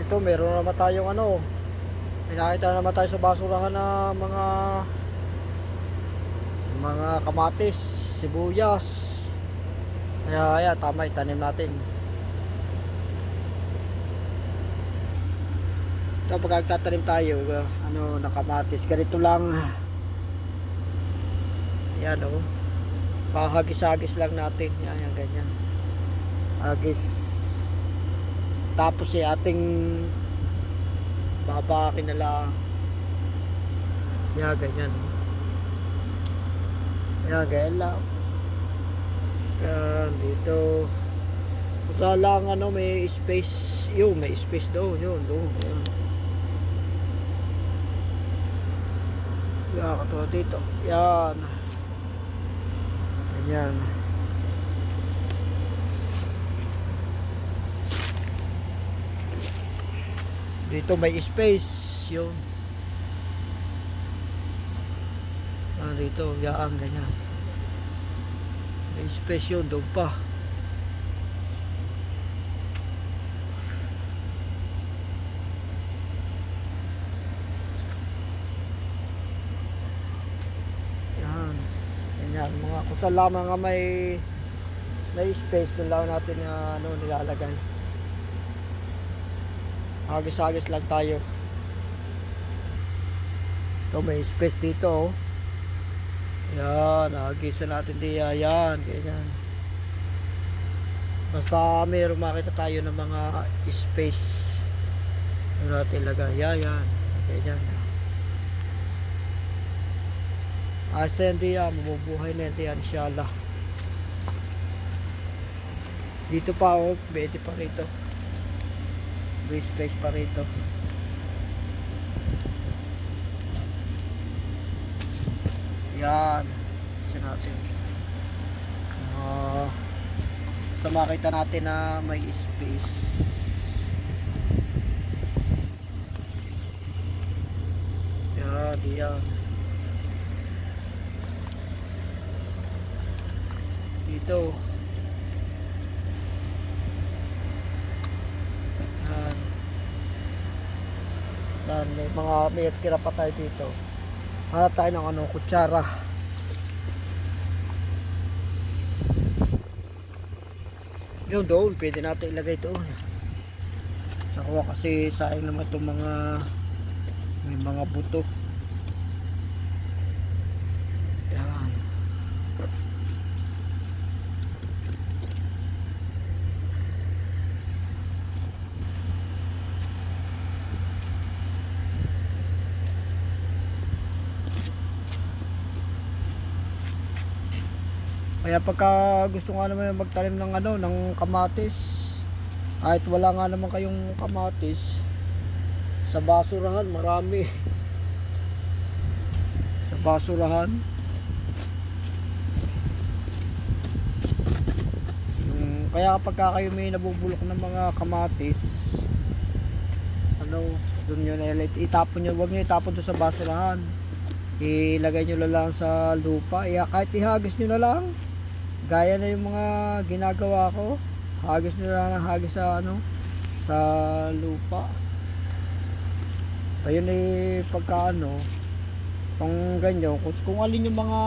Ito meron naman tayong ano, may nakita naman tayo sa basurahan na mga kamatis, sibuyas. Kaya ayan, tama, itanim natin. Ito pag tatanim tayo, ano, na kamatis, ganito lang. Ayan o, hagis-hagis lang natin. Yan, yan, ganyan. Hagis. Tapos ating babakin na lang. Yan, ganyan. Yan, ganyan lang. Yan, dito. Puta lang, ano, may space. Yun, may space doon. Yun, doon. Yan. Yan, katulad dito. Yan. Ganyan. Dito may space. Yun. Dito, yan, ganyan. May space yun, doon pa. Yan. Ganyan, mga kung saan lamang nga may space, doon lang natin ano, nilalagay. Hagis-hagis lang tayo. Ito may space dito, oh. Yan, hagisan natin diya. Yan, ganyan. Basta mayroon makita tayo ng mga space, ano natin lagay. Yan, yan. Ganyan. Ayos na yan diya. Mabubuhay na yan diya, inshallah. Dito pa, oh. Bete pa rito. May space pa rito. Yan. Isa natin. Basta makita natin na may space. Yan, yan. Dito. Yan, may tira pa tayo dito. Hanap tayo ng ano, kutsara. Yun doon, pwede natin ilagay doon. Sa kuha kasi sayang naman itong may mga buto. Yan. Kaya pagka gusto nga naman magtanim ng ano, ng kamatis, kahit wala nga naman kayong kamatis, sa basurahan marami. Sa basurahan. Kaya pagka kayo may nabubulok ng mga kamatis, ano, doon nyo na itapon nyo, huwag nyo itapon doon sa basurahan. Ilagay nyo lang sa lupa. Kahit ihagis nyo na lang. Gaya na yung mga ginagawa ko, hagis nila ng hagis sa ano, sa lupa. Ayun pagka ano, kung ganyan, kung alin yung mga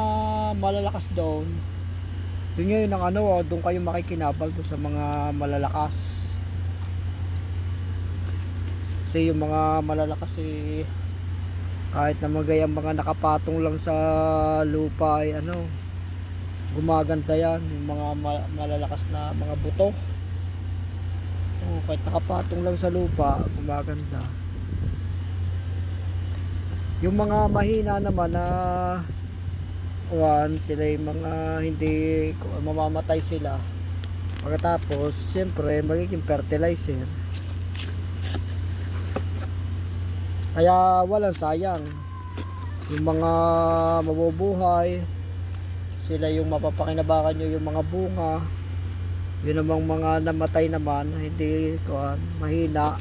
malalakas doon, yun ngayon ang ano, doon kayo makikinabal doon sa mga malalakas. Kasi yung mga malalakas kahit na magayang mga nakapatong lang sa lupa ay ano, gumaganda yan, yung mga malalakas na mga buto. Kahit nakapatong lang sa lupa, gumaganda. Yung mga mahina naman na sila yung mga hindi mamamatay sila. Pagkatapos, siyempre, magiging fertilizer. Kaya walang sayang. Yung mga mabubuhay, sila yung mapapakinabangan nyo, yung mga bunga. Yun namang mga namatay naman, hindi mahina,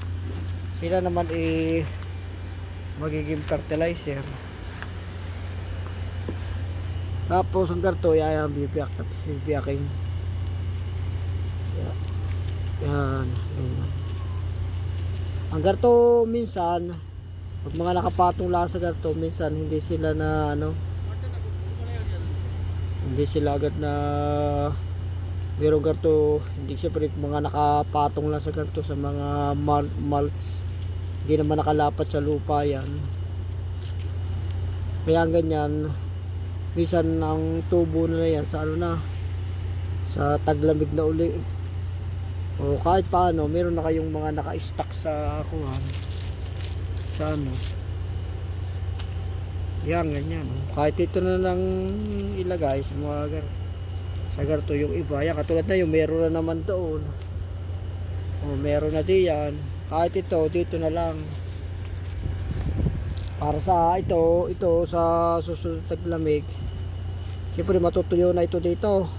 sila naman magiging fertilizer. Tapos ang garto bibiyakin. Yan, yan. Ang garto minsan, pag mga nakapatong lang sa garto, minsan hindi sila na ano, hindi sila agad na merong garto, hindi siyempre mga nakapatong lang sa garto sa mga mulch, hindi naman nakalapat sa lupa yan. Kaya ganyan, minsan ang tubo nila yan sa ano na, sa taglamig na uli. O kahit paano, meron na kayong mga naka-stack sa kuhan, sa ano. Yan, ganyan. Kahit ito na lang ilagay sa mga sa garto yung iba. Yan, katulad na yung meron na naman doon. O meron na diyan. Kahit ito, dito na lang. Para sa ito sa susunod na taglamig. Siyempre matutuyo na ito dito.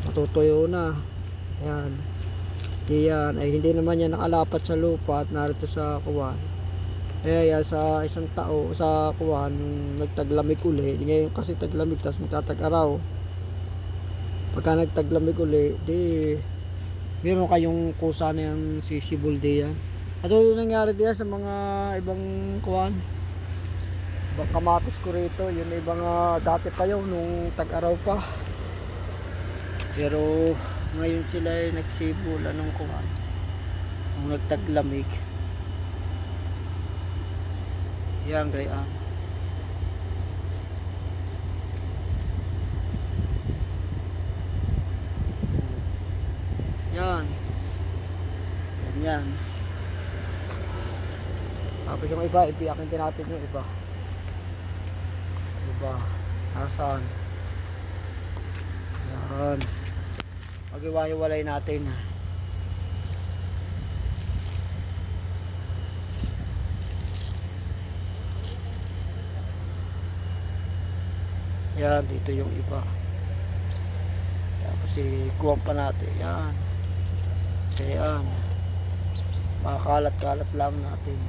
Matutuyo na. Ayan. Diyan. Ay hindi naman yan nakalapat sa lupa at narito sa kuwan. Kaya yan, sa isang tao sa kuwan yung nagtaglamig uli. Ngayon kasi taglamig tapos magtatag-araw. Pagka nagtaglamig uli, di meron kayong kusa na yung sisibol diyan. At yung nangyari diyan sa mga ibang kuwan, ibang kamatis ko rito, yun ibang dati pa yun nung tag-araw pa. Pero ngayon sila ay nagsibol anong kuwan, nung nagtaglamig. Yan gaya. Yan. Ganyan. Tapos yung iba, ipiakin din natin yung iba. Iba. Nasaan? Yan. Mag-iwalay natin. Yan, dito yung iba. Tapos ikuha pa natin. Yan. Ayan. Makakalat-kalat lang natin.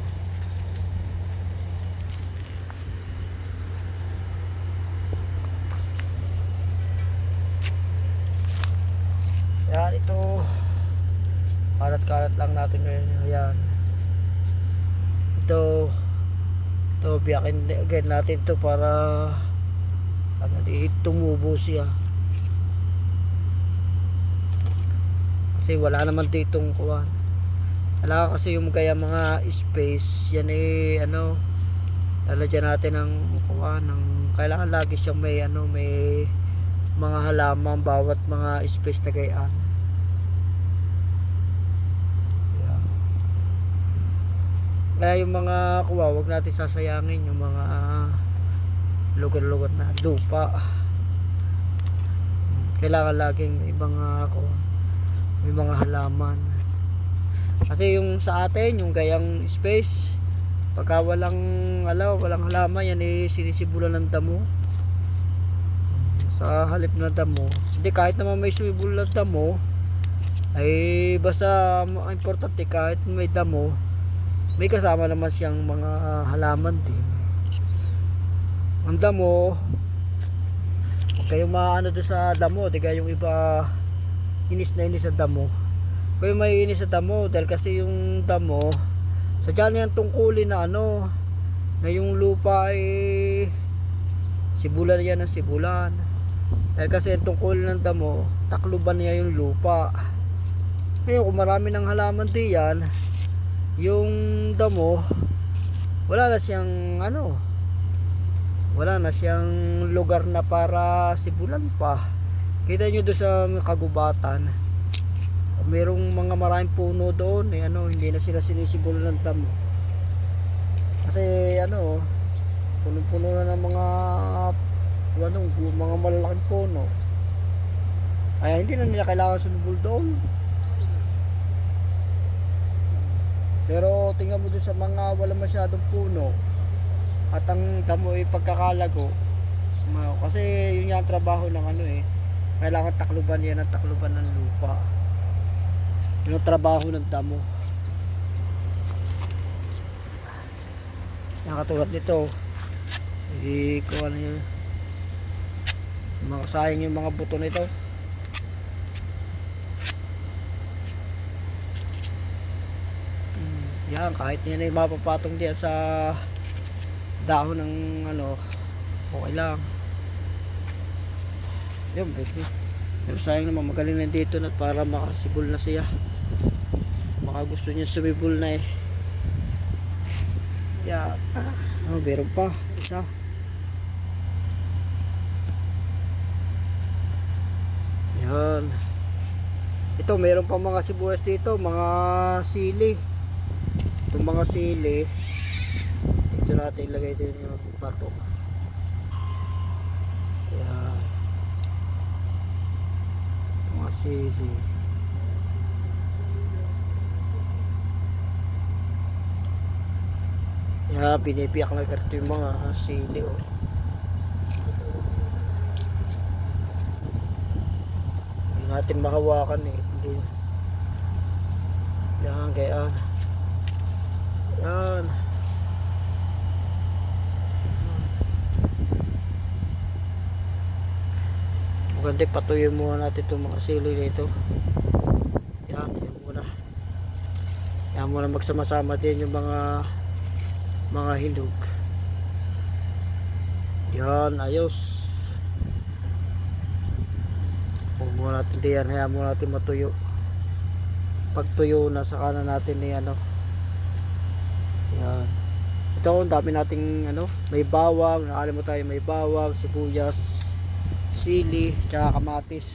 Yan, ito. Kalat-kalat lang natin ngayon. Ayan. Ito biyakin again natin to para agad tumubo siya. Kasi wala naman ditong kuwan. Wala kasi yung kaya mga space yan ano, lalagyan natin ng kuwan ng, kailangan lagi siyang may ano, may mga halaman bawat mga space na gayaan. Yeah. Kaya yung mga kuwa, wag natin sasayangin yung mga lugar-lugar na lupa. Kailangan laging may mga kuwa, may mga halaman. Kasi yung sa atin, yung gayang space, pagka walang halaman, yan sinisibulan ng damo. Sa halip na damo, hindi, kahit naman may sumibol na damo, ay basta importante kahit may damo, may kasama naman siyang mga halaman din. Ang damo, kayong maano doon sa damo, di kayong iba inis na inis sa damo. Kayo may inis sa damo dahil kasi yung damo sadya na yan tungkulin na ano, na yung lupa ay sibulan yan ng sibulan. Dahil kasi yung tungkulin ng damo, takluban niya yung lupa. Ngayon kung marami ng halaman diyan, yung damo wala na siyang ano, wala na siyang lugar na para sibulan pa. Kita nyo doon sa kagubatan, merong mga maraming puno doon ano, hindi na sila sinisibulan ng damo. Kasi ano, puno-puno na ng mga malalaking puno. Ay hindi na nila kailangan sumibol doon. Pero tingnan mo doon sa mga wala masyadong puno at ang damo ay pagkakalago, kasi yun yung trabaho ng ano kailangan takluban yan at takluban ng lupa. Yun ang trabaho ng damo. Yan, katulad nito, kung ano yun, sayang yung mga buto nito. Yan, kahit yan ay mapapatong diyan sa dahon ng ano, okay lang. Yun, pwede. Pero sayang naman, magaling na dito na para makasibol na siya. Baka gusto niya sumibol na eh. Yan. Oh, meron pa. Isa. Yan. Ito, meron pa mga sibuyas dito, mga sili. Itong mga sili, ito natin ilagay din yung patok. Yan. Mga sili. Yan, pinipiyak na ito yung mga sili. Oh. Hindi natin mahawakan eh. Hindi. Yan, kaya yan. Maganda, patuyin muna natin itong mga sili dito. Yan, yan muna. Yan muna, magsama-sama din yung mga hinog. Yan, ayos. Huwag muna natin diyan, hayaan muna natin matuyo. Pag tuyo na, saka na natin ni ano. Yan. Ito, ang dami nating ano, may bawang, nakalimutan tayo, may bawang, sibuyas, sili, tsaka kamatis.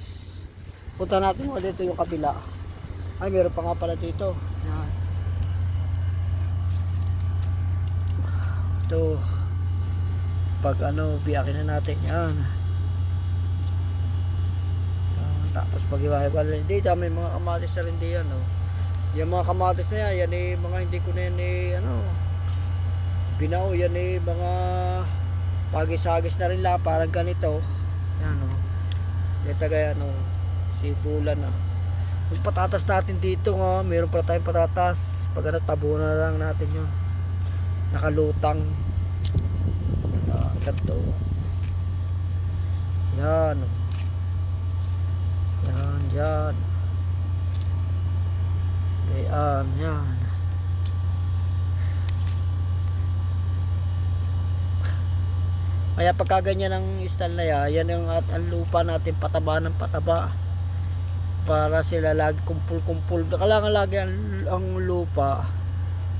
Punta natin mo dito yung kabila. Ay, meron pa nga pala dito. Yan. Ito, pag ano, biyakin na natin yan. Tapos pag iwahiwala dito, may mga kamatis na rin diyan, no? Yung mga kamatis na yan eh, mga hindi ko na yan eh, ano, binaw, yan eh, mga pagis-agis na rin lang, parang ganito. Yan, no? Dito gaya, no? Sibulan, na. Yung patatas natin dito, nga, meron pa tayong patatas. Pag ano, tabunan na lang natin yun. Nakalutang. Ganito. Yan, no? Yan. Gayaan, yan. Kaya pagka ganyan ang style na yan yung ang lupa natin pataba ng pataba. Para sila lagi kumpul-kumpul. Kailangan lagi ang lupa.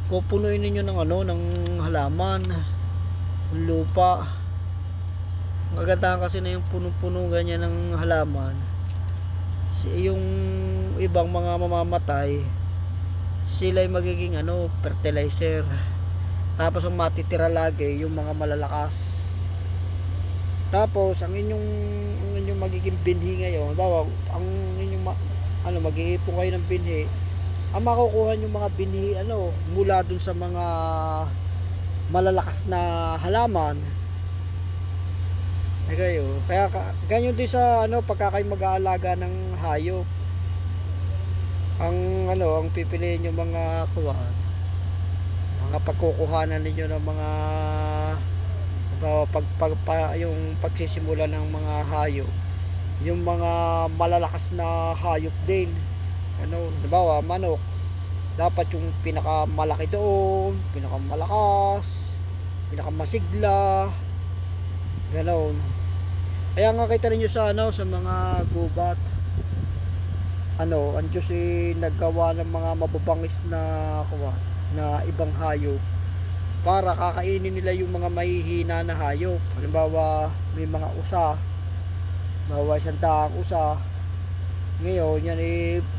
Pupunuin ninyo ng ano, ng halaman. Ang lupa. Ang kagandahan kasi na yung punong-puno ganyan ng halaman. Yung ibang mga mamamatay, sila ay magiging ano, fertilizer. Tapos ang matitira lagi yung mga malalakas. Tapos ang inyong magiging binhi ngayon, bawa ang inyong ano, mag-iipon kayo ng binhi. Ang makukuha yung mga binhi ano, mula dun sa mga malalakas na halaman. Kayo. Kaya ganyan din sa ano, pagka kayo mag-aalaga ng hayop. Ang ano, ang pipiliin yung mga kuwan. Mga pagkukuhanan ninyo ng mga yung pagsisimula ng mga hayop. Yung mga malalakas na hayop din. Ano, halimbawa, manok. Dapat yung pinakamalaki doon, pinakamalakas, pinakamasigla. Ganoon. Kaya nga kita ninyo sa ano, sa mga gubat, ano, ang Diyos naggawa ng mga mababangis na kuwan, na ibang hayop para kakainin nila yung mga mahihina na hayop. Halimbawa, may mga usa, bawa 100 usa. Ngayon, yan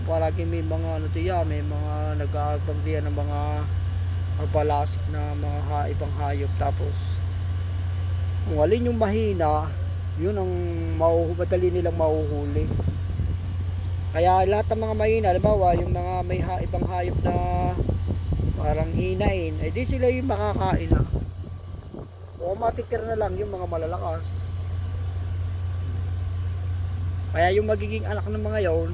palagi may mga ano diyan, may mga nag-aabang diyan ng mga palasik na mga ibang hayop. Tapos kung alin yung mahina, yun ang madali nilang mahuhuli. Kaya lahat ng mga mahina, halimbawa yung mga may ibang hayop na parang hinain, eh di sila yung makakain na. O matitira na lang yung mga malalakas. Kaya yung magiging anak ng mga yon,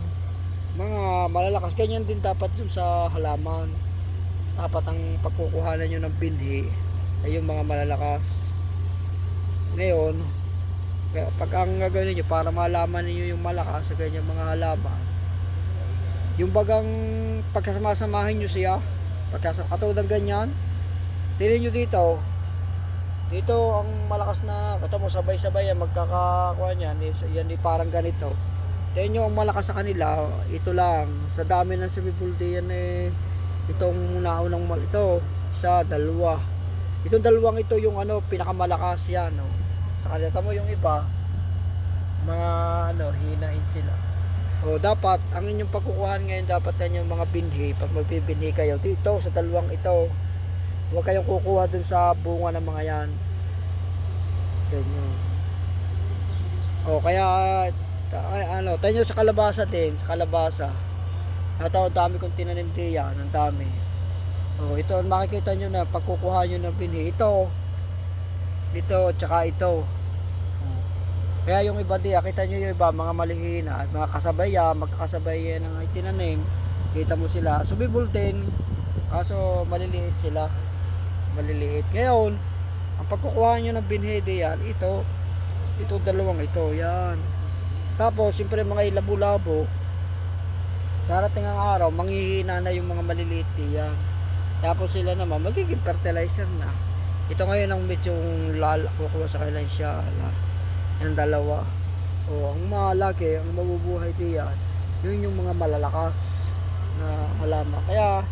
mga malalakas, ganyan din dapat yung sa halaman. Dapat ang pagkukuhanan nyo ng binhi ay yung mga malalakas. Ngayon, pag ang gagawin nyo para malaman niyo yung malakas sa ganyan mga halaman, yung bagang pagkasama-samahin nyo siya, Pagka katulad ng ganyan, tingnan nyo dito. Dito ang malakas na, kata mo sabay-sabay yan, magkakakuha yan, yan di parang ganito. Tingnan nyo ang malakas sa kanila, ito lang, sa dami ng sumibuldi yan itong naunang ito, isa, dalawa. Itong dalawang ito yung pinakamalakas yan, no. Sa kanila mo yung iba, mga hinahin sila. O dapat ang inyong pagkukuhan ngayon, dapat yan yung mga binhi. Pag magbibinhi kayo dito sa dalawang ito, huwag kayong kukuha dun sa bunga ng mga yan. Ganyan. O kaya tayo nyo sa kalabasa din, sa kalabasa. Ang dami kong tinanim diyan, ang dami. O ito makikita nyo na pagkukuha nyo ng binhi, ito tsaka ito. Kaya yung iba diya, kita nyo yung iba, mga malihina, mga kasabay yan, magkakasabay yan ang itinanim. Kita mo sila, sumibol din, kaso maliliit sila. Maliliit. Ngayon, ang pagkukuha nyo ng binhi diyan, ito dalawang ito, yan. Tapos, siyempre mga ilabo-labo, darating ang araw, manghihina na yung mga maliliit diyan. Tapos sila naman, magiging fertilizer na. Ito ngayon ang medyo kukuha sa kanila siya. Yung dalawa. O ang malaki, ang mabubuhay diyan, yun yung mga malalakas na halaman. Kaya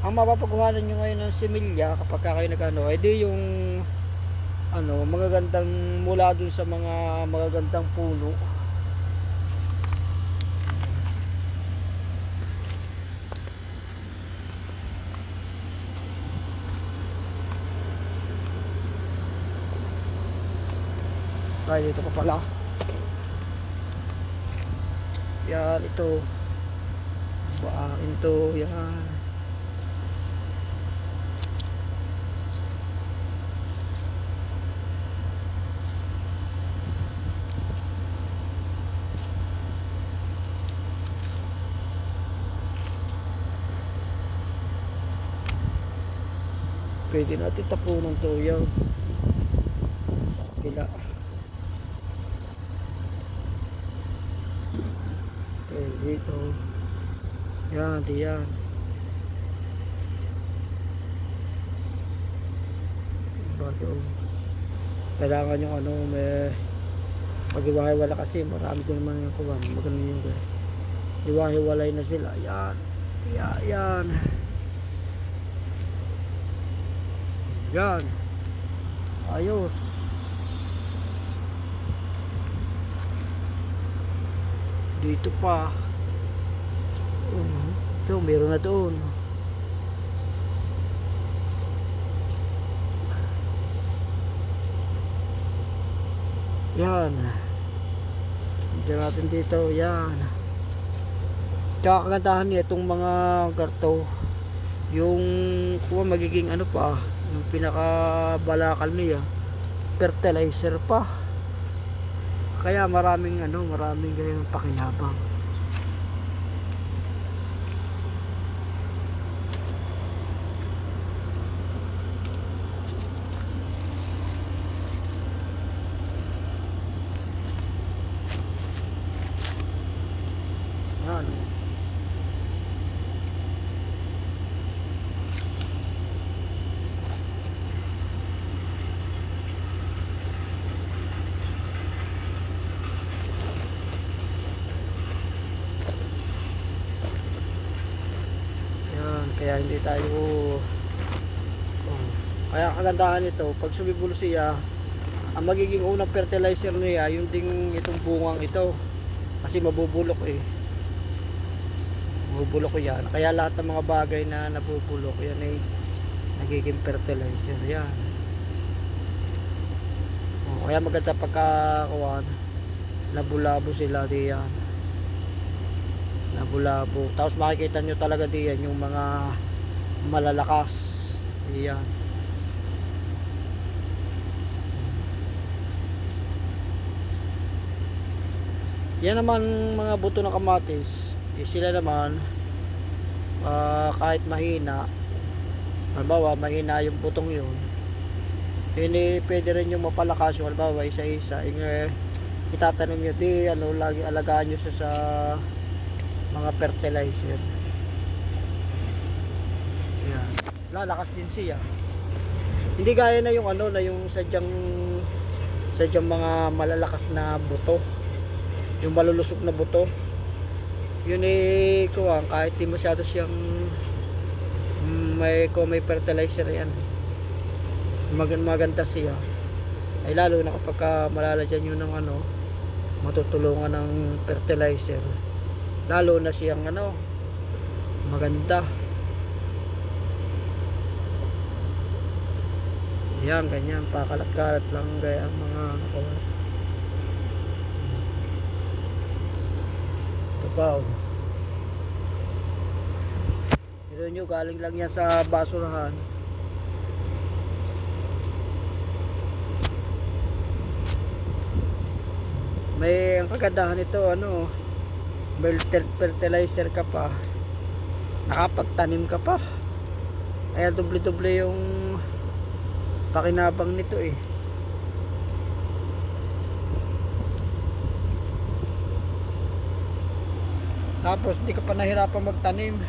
ang mapapagkuhanan nyo ngayon ng similya kapag kayo di yung magagandang mula dun sa mga magagandang puno. Ay, dito pa pala. Yan, ito. Ito, yan. Pwede natin tapunan to yan. Sa pila. Dito yan, diyan bago kailangan yung may pag-iwahiwala kasi marami din naman yung kuwan, magano yung iwahiwalay na sila, yan yan yan, ayos. Dito pa. Ito, meron na doon. Yan. Diyan natin dito. Yan. Kakagandahan niya itong mga garto. Yung kung magiging yung pinakabalakal niya, fertilizer pa. Kaya maraming ganyan pakinabang. Yan. Kaya hindi tayo kaya kagandahan nito pag sumibol siya, ang magiging unang fertilizer niya yung ding itong bungang ito kasi mabubulok mabubulok yan, kaya lahat ng mga bagay na nabubulok yan ay nagiging fertilizer yan. Kaya maganda pagkakuan labo-labo sila diyan, labo-labo. Tapos makikita nyo talaga diyan yung mga malalakas. Diyan. Yan naman mga buto ng kamatis. Sila naman kahit mahina, halimbawa mahina yung butong yun, hindi pwede rin yung mapalakas yung halimbawa isa-isa. Itatanim nyo lagi alagaan nyo sa mga fertilizer. Yan. Lalakas din siya. Hindi gaya na yung ano, na yung sadyang mga malalakas na buto. Yung malulusog na buto. Yun eh, kuwang, kahit di masyado siyang may fertilizer yan. Maganda siya. Ay lalo na kapag malalagyan nyo ng ano, matutulungan ng fertilizer. Lalo na siyang ano, maganda. Yan, ganyan, pakalat-kalat lang gaya ang mga nakuha. Ito pa, oh. Pero nyo, galing lang yan sa basurahan. May ang kagandahan nito, ano, may fertilizer ka pa, nakapagtanim ka pa, kaya doble-doble yung pakinabang nito eh. Tapos di ka pa nahirapan magtanim.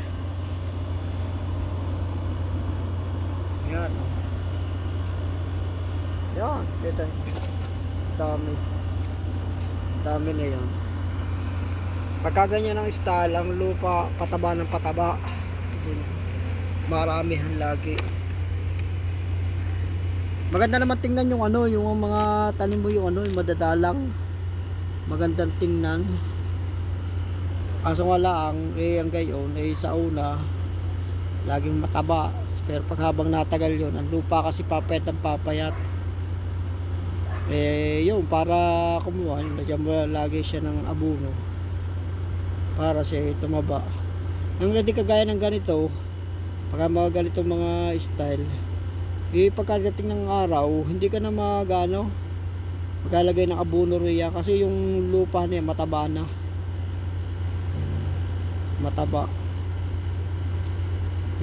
Yan. Yan, dito. Dami na yan. Pagka ganyan ang style, ang lupa pataba ng pataba, maramihan lagi. Maganda naman tingnan yung ano, yung mga tanim mo, yung ano, yung madadalang, magandang tingnan. Kaso nga lang, ang gayon sa una laging mataba, pero pag habang natagal yon, ang lupa kasi papayat ng papayat. Yun, para kumuha, nagyan mo lagi siya ng abono para siya tumaba. Ang hindi kagaya ng ganito, pagka mga ganitong mga style, pagkadating ng araw, hindi ka na magano maglalagay ng abono riya kasi yung lupa niya mataba na. Mataba.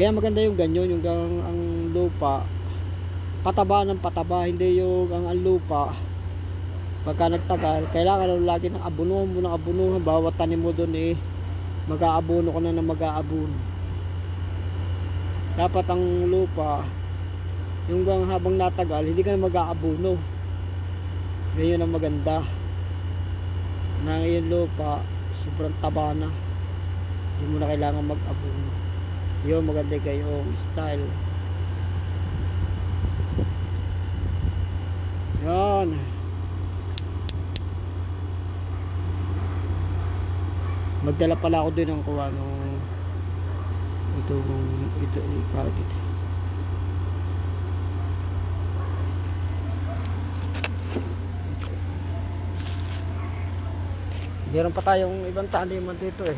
Kaya maganda yung ganyan, yung ang lupa pataba ng pataba, hindi yung ang lupa pagka nagtagal, kailangan lagi ng abono mo, ng abono, bawat tanim mo doon mag-aabono ka na ng mag-aabono. Dapat ang lupa yung habang natagal, hindi ka na mag-aabono. Ngayon ang maganda na yung lupa sobrang taba na, hindi mo na kailangan mag-abono. Yun, maganda kayong style. Yan. Magdala pala ako din ng kuha nung ito ikadit. Meron pa tayong ibang taniman dito eh.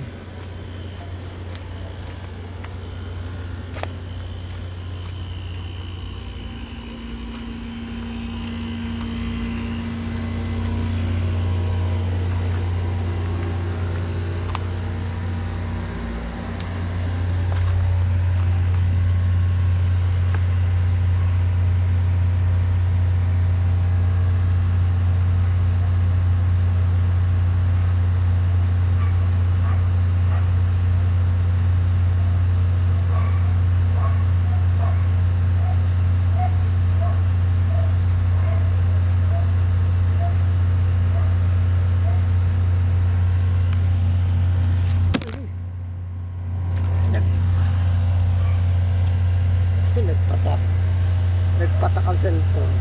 Nagpatak ang cellphone.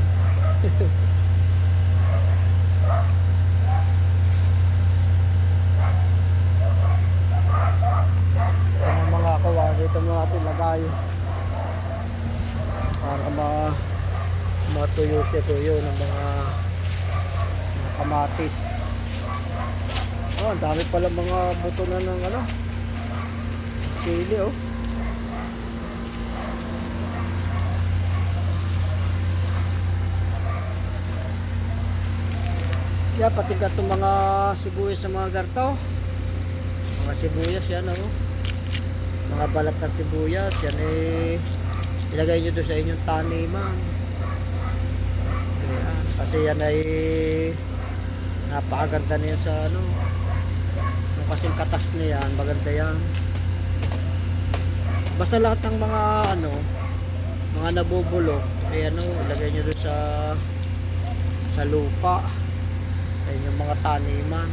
Ang mga kawan dito mga ating lagay para matuyo siya tuyo ng mga kamatis. Ang dami pala mga buto na ng ano, sili oh. Yeah, pati itong mga sibuyas sa mga garto. Mga sibuyas yan oh. Mga balat ng sibuyas yan ilagay nyo doon sa inyong taniman. Ayan, kasi yan ay napakaganda niya sa ano, yung kasing katas niyan, maganda yan. Basta lahat ng mga ano, mga nabubulok, ay ano, ilagay nyo doon sa lupa, sa inyong mga taniman.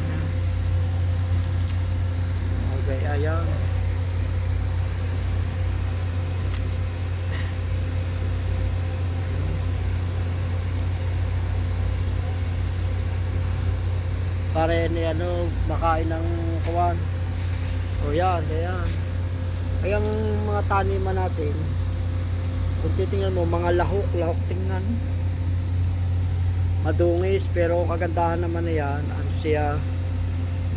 Okay, ayan. Para ni ano, makain ng kawan. O yan, ayan. Ay ang mga taniman natin, kung titingnan mo, mga lahok tingnan. Madungis, pero kagandahan naman na yan, ano siya,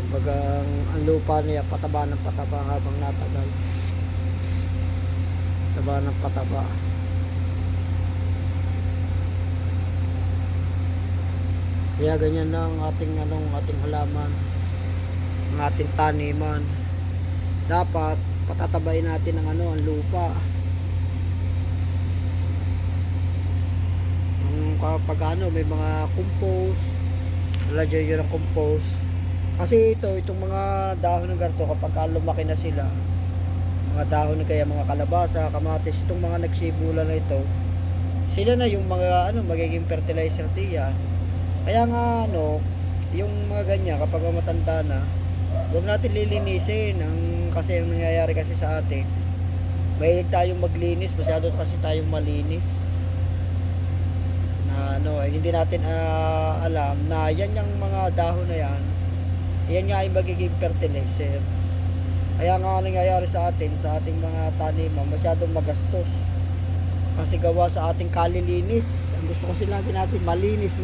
kumbaga ang lupa niya pataba ng pataba habang natagal. Pataba ng pataba. Kaya ganyan na ang ating ating halaman, ang ating taniman. Dapat patatabain natin ang ang lupa. Kapag may mga compost, lalagyan nyo ng compost. Kasi itong mga dahon ng ganito, kapag lumaki na sila, mga dahon kaya mga kalabasa, kamatis, itong mga nagsibula na ito, sila na yung mga magiging fertilizer diyan. Kaya nga yung mga ganyan kapag matanda na, huwag natin lilinisin. Kasi ang nangyayari kasi sa atin, mahilig tayong maglinis, masyado kasi tayong malinis. Hindi natin alam na yan yung mga dahon na yan nga ay magiging fertilizer. Kaya nga nangyayari sa atin, sa ating mga taniman, masyadong magastos kasi gawa sa ating kalilinis. Ang gusto kasi lagi natin malinis.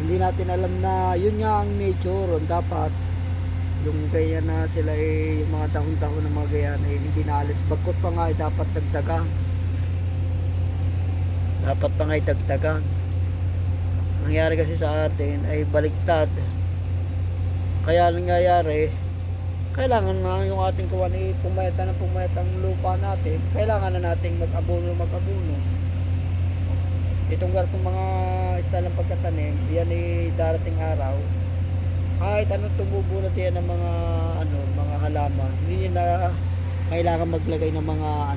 Hindi natin alam na yun nga ang nature. Dapat yung gaya na sila yung mga dahon-dahon ng mga gaya hindi naalis, bagkos pa nga dapat dagdagan. Nangyari kasi sa atin ay baliktad. Kaya nangyayari, kailangan na yung ating kuwan pumayat ang lupa natin. Kailangan na nating mag-abono. Itong ganitong mga style ng pagkatanim, yan ay darating araw, kahit anong tumubunot yan ng mga halaman, hindi na kailangan maglagay ng mga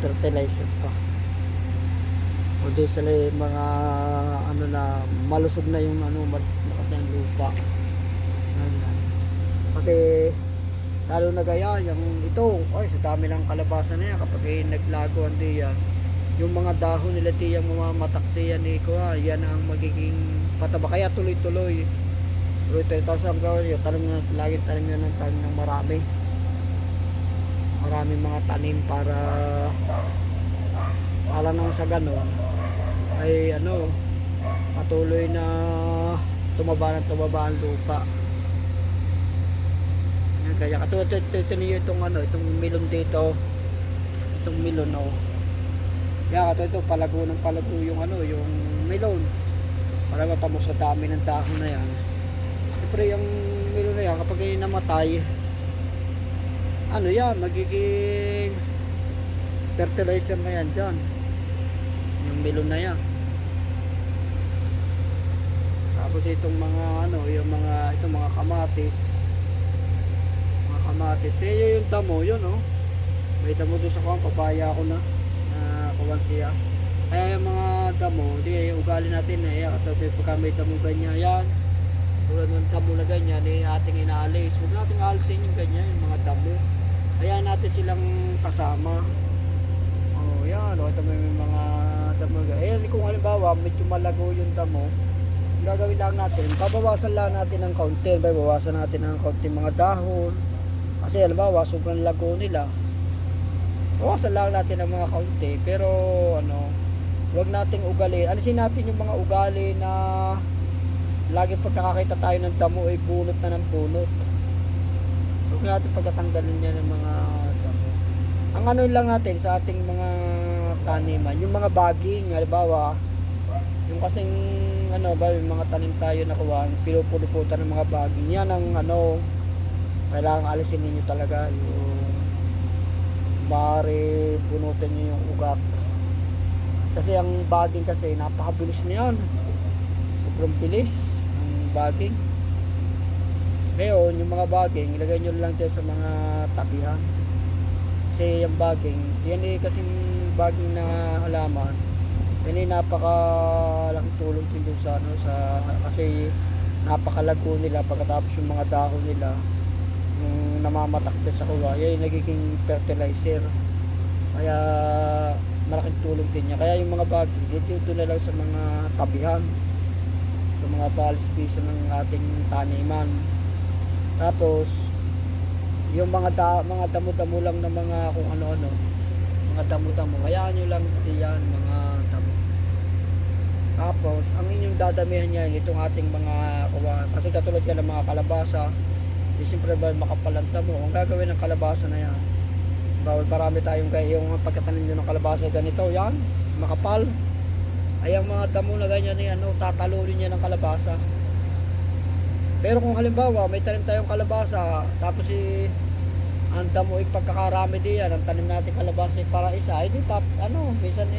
fertilizer pa. O di sila mga na malusog na yung kasi ang lupa. Kasi lalo na gaya sa dami ng kalabasa na yan, kapag naglagoan diyan, yung mga dahon nila tiyang mamatakti yan yan ang magiging pataba. Kaya tuloy-tuloy tapos ang gawin yun, laging tanim nyo ng maraming mga tanim para nang sa ganon ay patuloy na tumaba ang lupa. Kaya katulad ito niyo itong milon dito, itong milon kaya katulad ito palago yung milon para matamo sa dami ng dahon na yan. Siyempre yung milon na yan kapag namatay, magiging fertilizer na yan dyan, yung milon na yan. Tapos itong mga kamatis, kaya yung damo yun may damo doon sa papaya ako na kuwan siya. Kaya yung mga damo, ugali natin katulad pagka may damo ganyan yan, tulad ng damo na ganyan ating inaalis. Huwag natin aalisin yung ganyan, yung mga damo. Kaya natin silang kasama. Ito may mga damo. Kung halimbawa medyo malago yung damo, gagawin lang natin, babawasan lang natin ng kaunti, babawasan natin ng kaunti mga dahon. Kasi halimbawa sobrang lago nila, bawasan lang natin ng mga kaunti. Pero huwag nating ugali, alisin natin yung mga ugali na lagi pag nakakita tayo ng damo ay bunot na ng bunot. Huwag natin pagkatanggalin niya ng mga damo. Ang lang natin sa ating mga taniman, yung mga baging, halimbawa yung kasing yung mga tanim tayo na kuwan, pinupuluputan ng mga baging, yan ang kailangan alisin ninyo talaga. Yung maaari bunutin nyo yung ugat, kasi ang baging kasi napakabilis na yan, sobrang bilis ang baging. Ngayon yung mga baging ilagay nyo lang dyan sa mga tabihan, Kasi yung baging, yan eh kasing baging na halaman, yan eh napakalaking tulong din dun sa ano, kasi napakalago nila pagkatapos yung mga dahon nila yung namamatak dyan sa kuwa, yan yung nagiging fertilizer. Kaya malaking tulong din niya. Kaya yung mga baging dito na lang sa mga tabihan, sa mga balis piso ng ating taniman. Tapos yung mga damo-damo lang na mga kung ano-ano, mga damo-damo, hayaan nyo lang diyan mga damo. Tapos ang inyong dadamihan niyan itong ating mga kuwan, kasi katulad yan ng mga kalabasa, siyempre ba makapalanta mo, ang gagawin ng kalabasa na yan, bawal marami tayong yung pagkatanim nyo ng kalabasa ganito, yan makapal, ay ang mga damo na ganyan ay ano, tatalunin niya ng kalabasa. Pero kung halimbawa may tanim tayong kalabasa, tapos ang damo ay pagkakarami diyan, ang tanim natin kalabasa ay para isa, ay di ano, minsan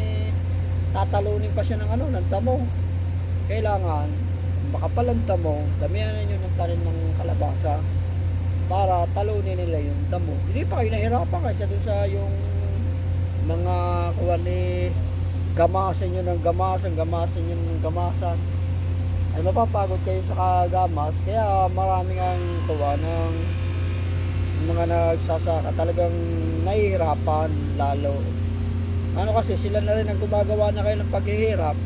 tatalunin pa siya ng ano, ng damo. Kailangan makapal ang damo, damihan niyo ng tanim ng kalabasa para talunin nila yung damo. Hindi pa kayo nahirapan kaysa dun sa yung mga kuwan gamasan nyo ng gamasan nyo ng gamasan, ay mapapagod kayo sa kagamas. Kaya maraming ang tuwa ng mga nagsasaka talagang nahihirapan lalo. Ano kasi sila na rin ang gumagawa na kayo ng paghihirap,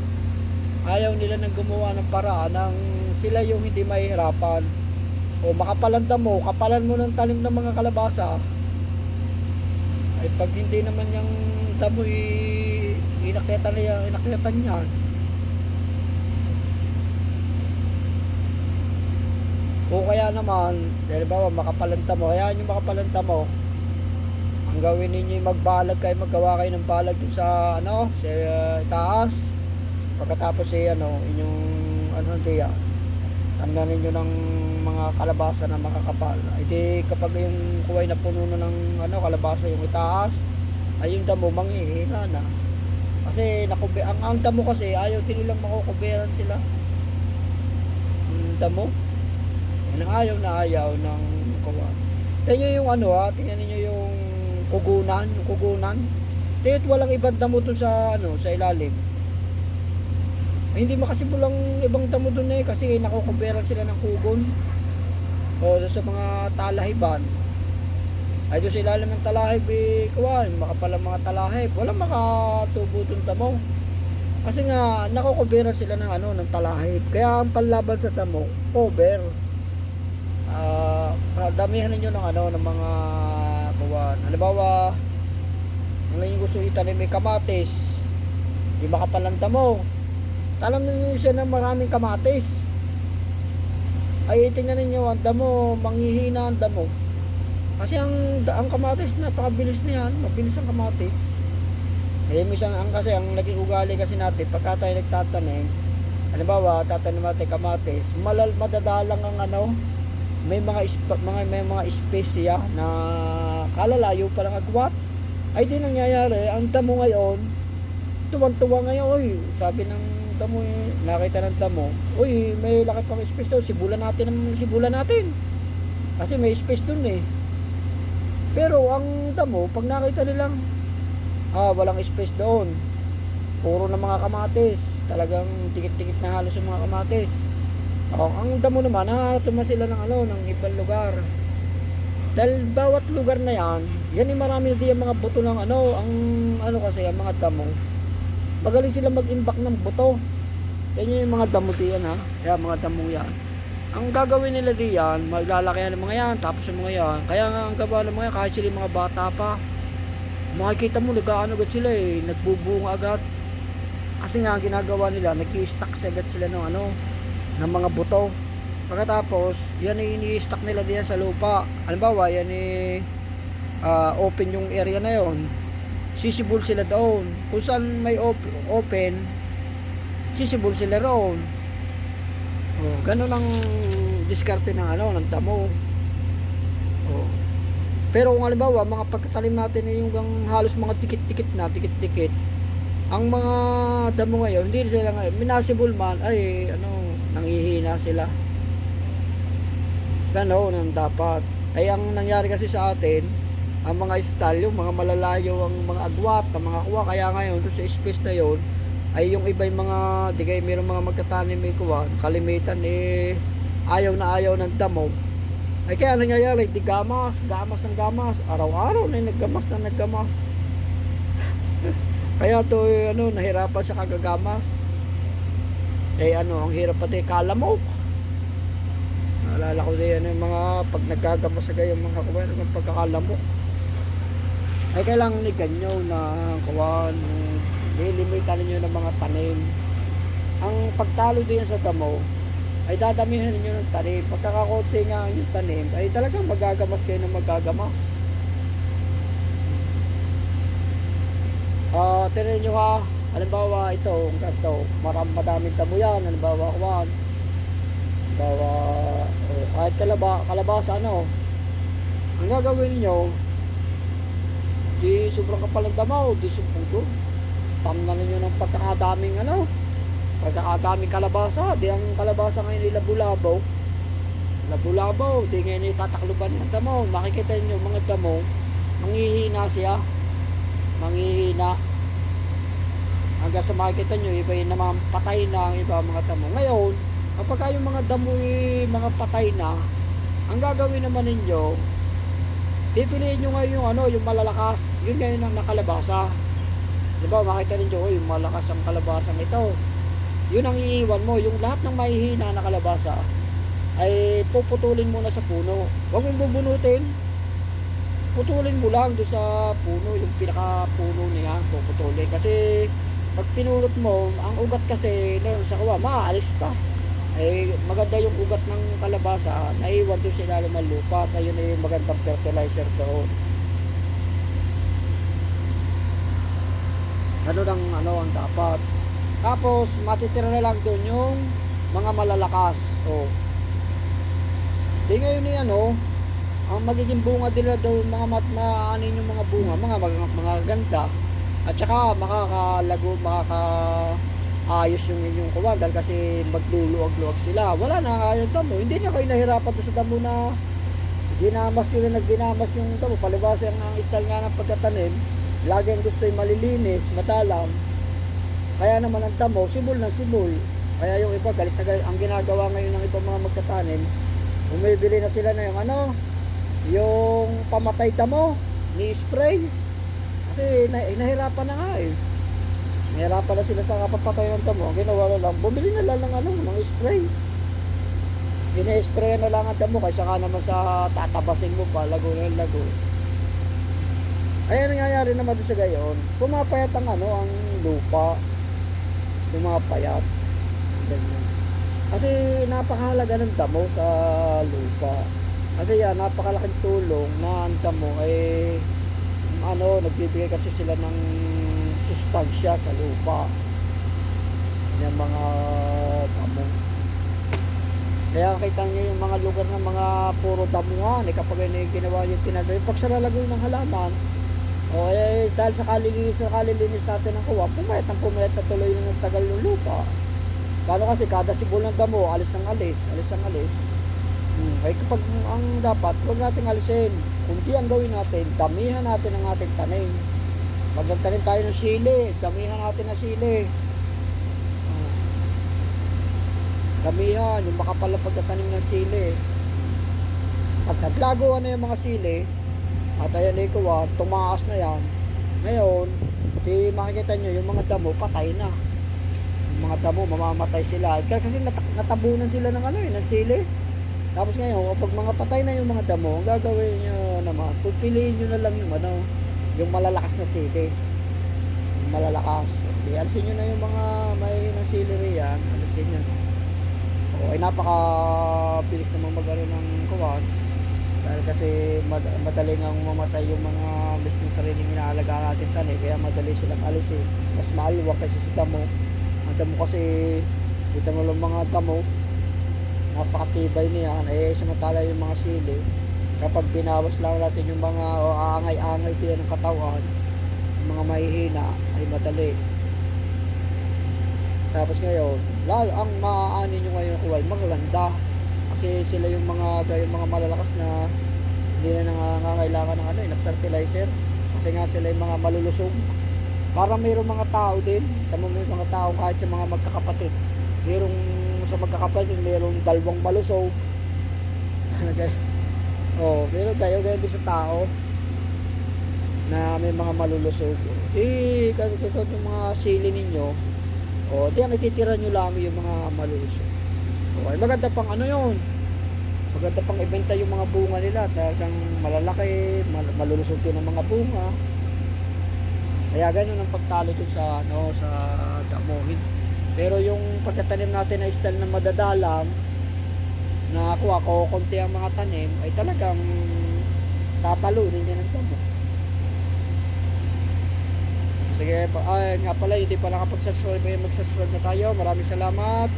ayaw nila nang gumawa ng paraan ng sila yung hindi mahihirapan. O makapalanda mo, kapalan mo ng talim ng mga kalabasa, ay pag hindi naman yung damo inakyatan niyan. O kaya naman, halimbawa makapalanta mo, hayaan yung makapalanta mo, ang gawin ninyo yung magbalag kayo, maggawa kayo ng balag dun sa ano, sa itaas. Pagkatapos ano, inyong ano diyan, tamnan ninyo ng mga kalabasa na makakapal. Ay di kapag yung kuway na puno na ng ano, kalabasa yung itaas, ay yung damo manghihina na. Kasi ang damo kasi ayaw din nilang makukuberan sila. Ang damo, yan ang ayaw ng kuwan. Tingnan nyo yung ano tingnan niyo yung kugunan. Tingnan walang ibang damo dun sa ano, sa ilalim. Ay, hindi makasimulang ibang damo dun kasi nakukuberan sila ng kugon. O sa mga talahiban, ay doon sa ilalim ng talahib kuwan, makapalang mga talahib, walang makatubo dun damo. Kasi nga nakukuberan sila ng ano, ng talahib. Kaya ang panlaban sa damo, cover. Damihan ninyo ng ano, ng mga kuwan. Halimbawa, ang inyong gusto itanim may kamatis, di makapalang damo, talam ninyo siya ng maraming kamatis, ay tingnan ninyo ang damo, manghihina ang damo. Kasi ang kamatis napakabilis niyan, mabilis ang kamatis. Eh minsan kasi ang naging ugali kasi natin pagka tayo nagtatanim, halimbawa tatanim natin kamatis, madadalang ang ano, may mga espesya na kalalayo pa lang agwat. Ay di nangyayari, ang damo ngayon tuwang-tuwa ngayon, oy, sabi ng damo nakita ng damo, uy, may laki pang space doon, sibulan natin kasi may space doon pero ang damo pag nakita nilang walang space doon, puro na mga kamatis, talagang tikit-tikit na halos yung mga kamatis. Ang damo naman nahanap naman sila ng ano, ng ibang lugar, dahil bawat lugar na yan ay marami na diyan mga buto ng ano, ang ano kasi ang mga damo magaling sila mag-imbak ng buto. Yan yung mga damo diyan yan mga damo yan. Ang gagawin nila diyan, maglalakihan ng mga yan, tapos yung mga yan, kaya nga ang gawa ng mga kahit sila mga bata pa, makikita mo nag-aano agad sila nagbubunga agad. Kasi nga ginagawa nila, nag-i-stack agad sila ng ano, ng mga buto. Pagkatapos yan ini-stack nila diyan sa lupa. Halimbawa yan open yung area na yon, sisibol sila doon. Kung saan may open, sisibol sila roon. Ganun ang diskarte ng ano, ng damo. Pero kung halimbawa mga pagkatanim natin yung halos mga tikit-tikit, ang mga damo ngayon hindi sila minasibol man, ay ano, nanghihina sila. Ganoon ang dapat. Ay ang nangyari kasi sa atin, ang mga stall, yung mga malalayo ang mga agwat, ang mga kuwa. Kaya ngayon doon sa space na yon ay yung iba yung mga di kayo mayroong mga magkatanim may kuwa, kalimitan ayaw na ayaw ng damo. Ay kaya nangyayari, di gamas ng gamas, araw-araw na naggamas na naggamas. Kaya to nahirapan sa kagagamas. Ang hirap pati kalamok. Naalala ko din yung mga pag nagagamas sa gayong mga kuwan, yung pagkakalamok. Ay kailangan ni ganyo na kuwan, nilimitan ninyo ng mga tanim. Ang pagtalo din sa damo, ay dadamihan ninyo ng tanim. Pagkakakunti nga yung tanim, ay talagang magagamas kayo ng magagamas. Tinanin nyo ha, halimbawa ito, madaming damo yan, halimbawa kuwan. Halimbawa, kahit kalabasa ang gagawin nyo, di sobrang kapal ng damo, di sumpong tamnan ninyo ng pagkakadaming kalabasa. Di ang kalabasa ngayon Labu-Labaw, di ngayon itatakluban ng damo. Makikita nyo mga damo, manghihina siya, hanggang sa makikita nyo iba yung naman patay na ang iba mga damo. Ngayon kapag yung mga damo mga patay na, ang gagawin naman ninyo, pipiliin nyo ngayon yung malalakas, yun ngayon ang nakalabasa. Diba makita ninyo yung malakas ang kalabasang ito, yun ang iiwan mo. Yung lahat ng mahihina na kalabasa ay puputulin mo na sa puno. Huwag mong bubunutin, putulin mo lang doon sa puno, yung pinaka puno niya puputulin. Kasi pag pinulot mo, ang ugat kasi na sa kawa maalis pa. Ay maganda yung ugat ng kalabasa, naiwan doon sa ilalim ng lupa. Kaya yun ay magandang fertilizer doon. Ang dapat. Tapos matitira na lang doon yung mga malalakas. Di ngayon ang magiging bunga nila daw yung maanin yung mga bunga, mga ganda. At saka makakalago, makakaayos yung inyong kuwan, dahil kasi magluluwag-luwag sila. Wala na yung damo, hindi na kayo nahirapan doon sa damo na ginamas yung damo. Palibas ang style nga ng pagkatanim, laging gusto yung malilinis, matalam. Kaya naman ang damo, sibol ng sibol. Kaya yung iba galit na galit. Ang ginagawa ngayon ng ibang mga magtatanim, bumibili na sila na yung pamatay damo ni spray. Kasi nahirapan na nga nahirapan na sila sa kapapatay ng damo. Ang ginawa na lang, bumili na lang ng mga spray. Gina-spray na lang ang damo kaysa ka naman sa tatabasin mo pa, lago ng lago. Ayan nangyayari naman doon sa gayon, pumapayat ang lupa, yung mga payat. Ganyan. Kasi napakahalaga ng damo sa lupa. Kasi napakalaking tulong na ang damo nagbibigay kasi sila ng sustansya sa lupa. Yung mga damo. Kaya kita nyo yung mga lugar ng mga puro damuhan, kapag ginawa yung tinanong, pag sa lalagoy ng halaman, dahil sa kalilinis natin ng kuwa, pumayat na tuloy yung nagtagal ng lupa. Paano kasi kada sibol ng damo, alis ng alis. Ay kapag ang dapat, huwag natin alisin. Kundi ang gawin natin, damihan natin ang ating tanim. Pag nagtanim tayo ng sili, damihan natin ng sili. Damihan, yung makapal na pagtatanim ng sili. Pag naglago na yung mga sili, at ayan tumaas na yan. Ngayon, makikita nyo yung mga damo patay na. Yung mga damo mamamatay sila. Kasi natabunan sila ng sili. Tapos ngayon, pag mga patay na yung mga damo, ang gagawin nyo naman, pupiliin nyo na lang yung malalakas na sili. Yung malalakas. Okay, alisin nyo na yung mga may ng sili riyan. Alisin nyo. Ay napakabilis naman ng kuwan. Dahil kasi madaling ang mamatay yung mga mismong sariling inaalagaan natin tanim, kaya madali silang alisin. Mas maaluwag kasi sa damo. Ang damo kasi, kita mo lang mga damo, napakatibay niyan. Samantala yung mga sili, kapag binawas lang natin yung mga aangay-angay diyan ng katawan, yung mga mahihina, ay madali. Tapos ngayon, lalo ang maaani nyo ngayon kuway, maganda. Kasi sila yung mga malalakas na Hindi na nangangailangan ng ano, ng fertilizer. Kasi nga sila yung mga malulusog. Parang mayroong mga tao din. Tama mo yung mga tao kahit sa mga magkakapatid. Mayroong sa magkakapatid, mayroong dalawang malusog. Oh, pero kayo din sa tao na may mga malulusog. Kasi yung mga sili ninyo, di ang ititira nyo lang yung mga malulusog. Okay, maganda pang ano yun. Maganda pang ibenta yung mga bunga nila. Talagang malalaki, malulusog din ang mga bunga. Kaya ganun ang pagtalo dun sa, sa damuhin. Pero yung pagkatanim natin na style na madadalang, na ako konti ang mga tanim, ay talagang tatalunin niya ng damo. Sige, ay nga pala, hindi pa nakapag-subscribe, magsubscribe na tayo. Maraming salamat.